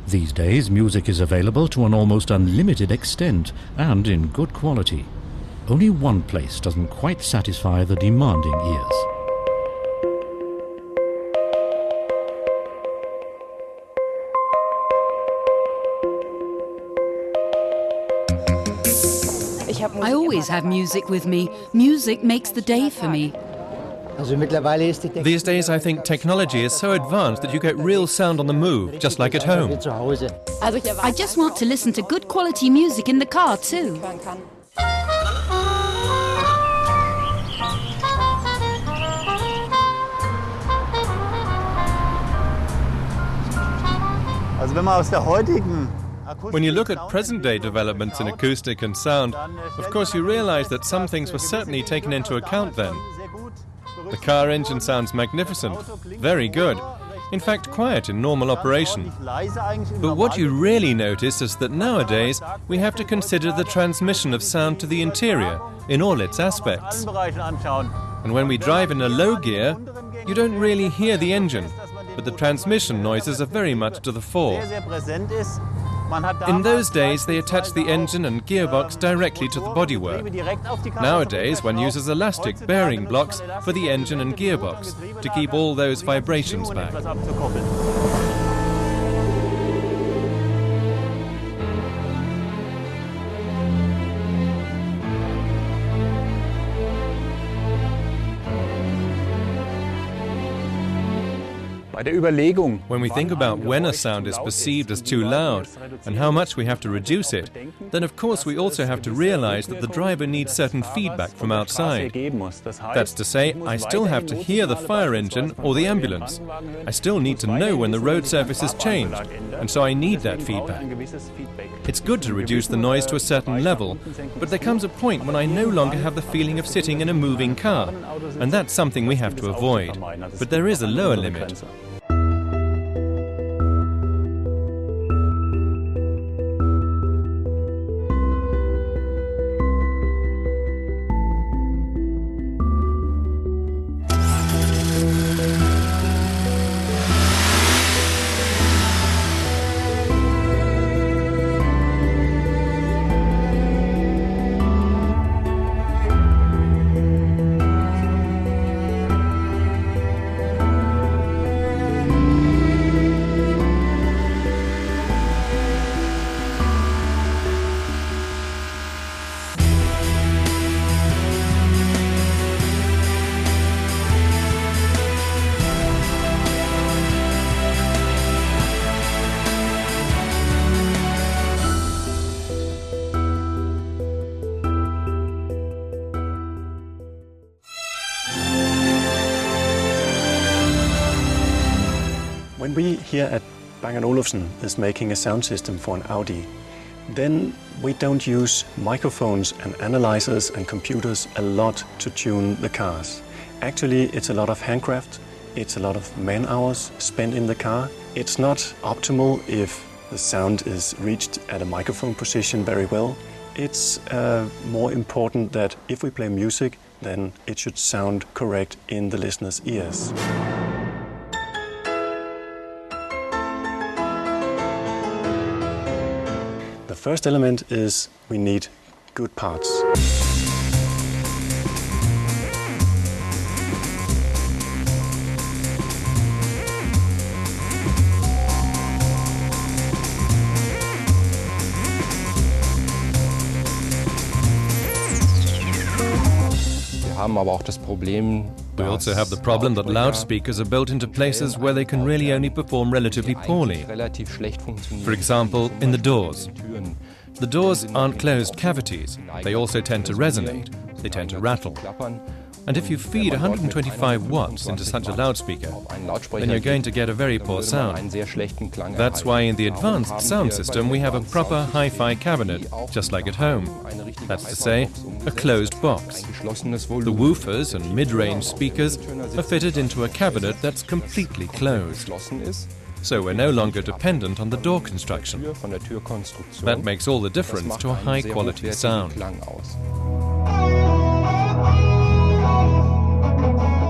These days, music is available to an almost unlimited extent and in good quality. Only one place doesn't quite satisfy the demanding ears. I always have music with me. Music makes the day for me. These days I think technology is so advanced that you get real sound on the move, just like at home. I just want to listen to good quality music in the car too. When you look at present-day developments in acoustic and sound, of course you realize that some things were certainly taken into account then. The car engine sounds magnificent, very good, in fact quiet in normal operation. But what you really notice is that nowadays we have to consider the transmission of sound to the interior in all its aspects. And when we drive in a low gear, you don't really hear the engine, but the transmission noises are very much to the fore. In those days, they attached the engine and gearbox directly to the bodywork. Nowadays, one uses elastic bearing blocks for the engine and gearbox to keep all those vibrations back. When we think about when a sound is perceived as too loud and how much we have to reduce it, then of course we also have to realize that the driver needs certain feedback from outside. That's to say, I still have to hear the fire engine or the ambulance. I still need to know when the road surface has changed, and so I need that feedback. It's good to reduce the noise to a certain level, but there comes a point when I no longer have the feeling of sitting in a moving car, and that's something we have to avoid. But there is a lower limit. When we here at Bang & Olufsen is making a sound system for an Audi, then we don't use microphones and analyzers and computers a lot to tune the cars. Actually, it's a lot of handcraft, it's a lot of man-hours spent in the car. It's not optimal if the sound is reached at a microphone position very well. It's more important that if we play music, then it should sound correct in the listener's ears. The first element is we need good parts. We also have the problem that loudspeakers are built into places where they can really only perform relatively poorly. For example, in the doors. The doors aren't closed cavities. They also tend to resonate. They tend to rattle. And if you feed 125 watts into such a loudspeaker, then you're going to get a very poor sound. That's why in the advanced sound system we have a proper hi-fi cabinet, just like at home. That's to say, a closed box. The woofers and mid-range speakers are fitted into a cabinet that's completely closed. So we're no longer dependent on the door construction. That makes all the difference to a high-quality sound.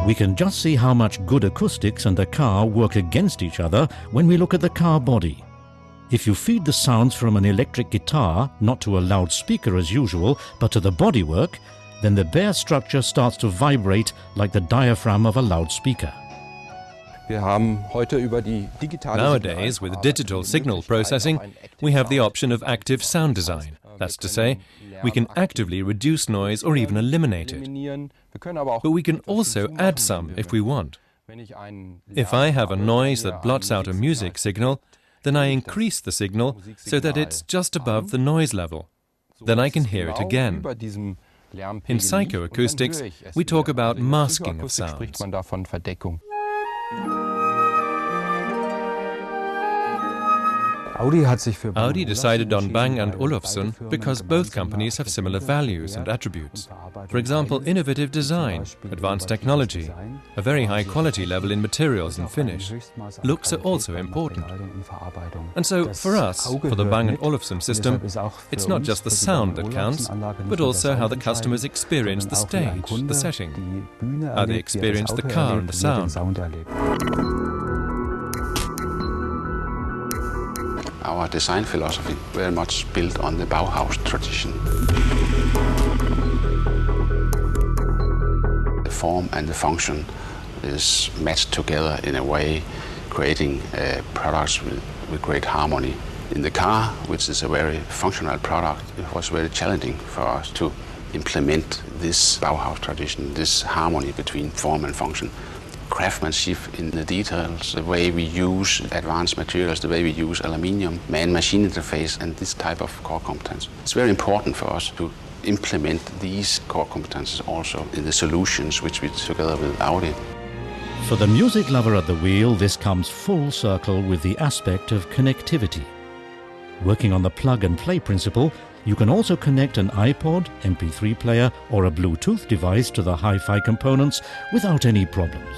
We can just see how much good acoustics and the car work against each other when we look at the car body. If you feed the sounds from an electric guitar not to a loudspeaker as usual, but to the bodywork, then the bare structure starts to vibrate like the diaphragm of a loudspeaker. Nowadays, with digital signal processing, we have the option of active sound design. That's to say, we can actively reduce noise or even eliminate it. But we can also add some if we want. If I have a noise that blots out a music signal, then I increase the signal so that it's just above the noise level. Then I can hear it again. In psychoacoustics, we talk about masking of sounds. Audi decided on Bang and Olufsen because both companies have similar values and attributes. For example, innovative design, advanced technology, a very high quality level in materials and finish. Looks are also important. And so, for us, for the Bang & Olufsen system, it's not just the sound that counts, but also how the customers experience the stage, the setting, how they experience the car and the sound. Our design philosophy very much built on the Bauhaus tradition. The form and the function is matched together in a way, creating products with great harmony. In the car, which is a very functional product, it was very challenging for us to implement this Bauhaus tradition, this harmony between form and function. Craftsmanship in the details, the way we use advanced materials, the way we use aluminium, man-machine interface, and this type of core competence. It's very important for us to implement these core competences also in the solutions which we together with Audi. For the music lover at the wheel, this comes full circle with the aspect of connectivity. Working on the plug-and-play principle, you can also connect an iPod, MP3 player or a Bluetooth device to the hi-fi components without any problems.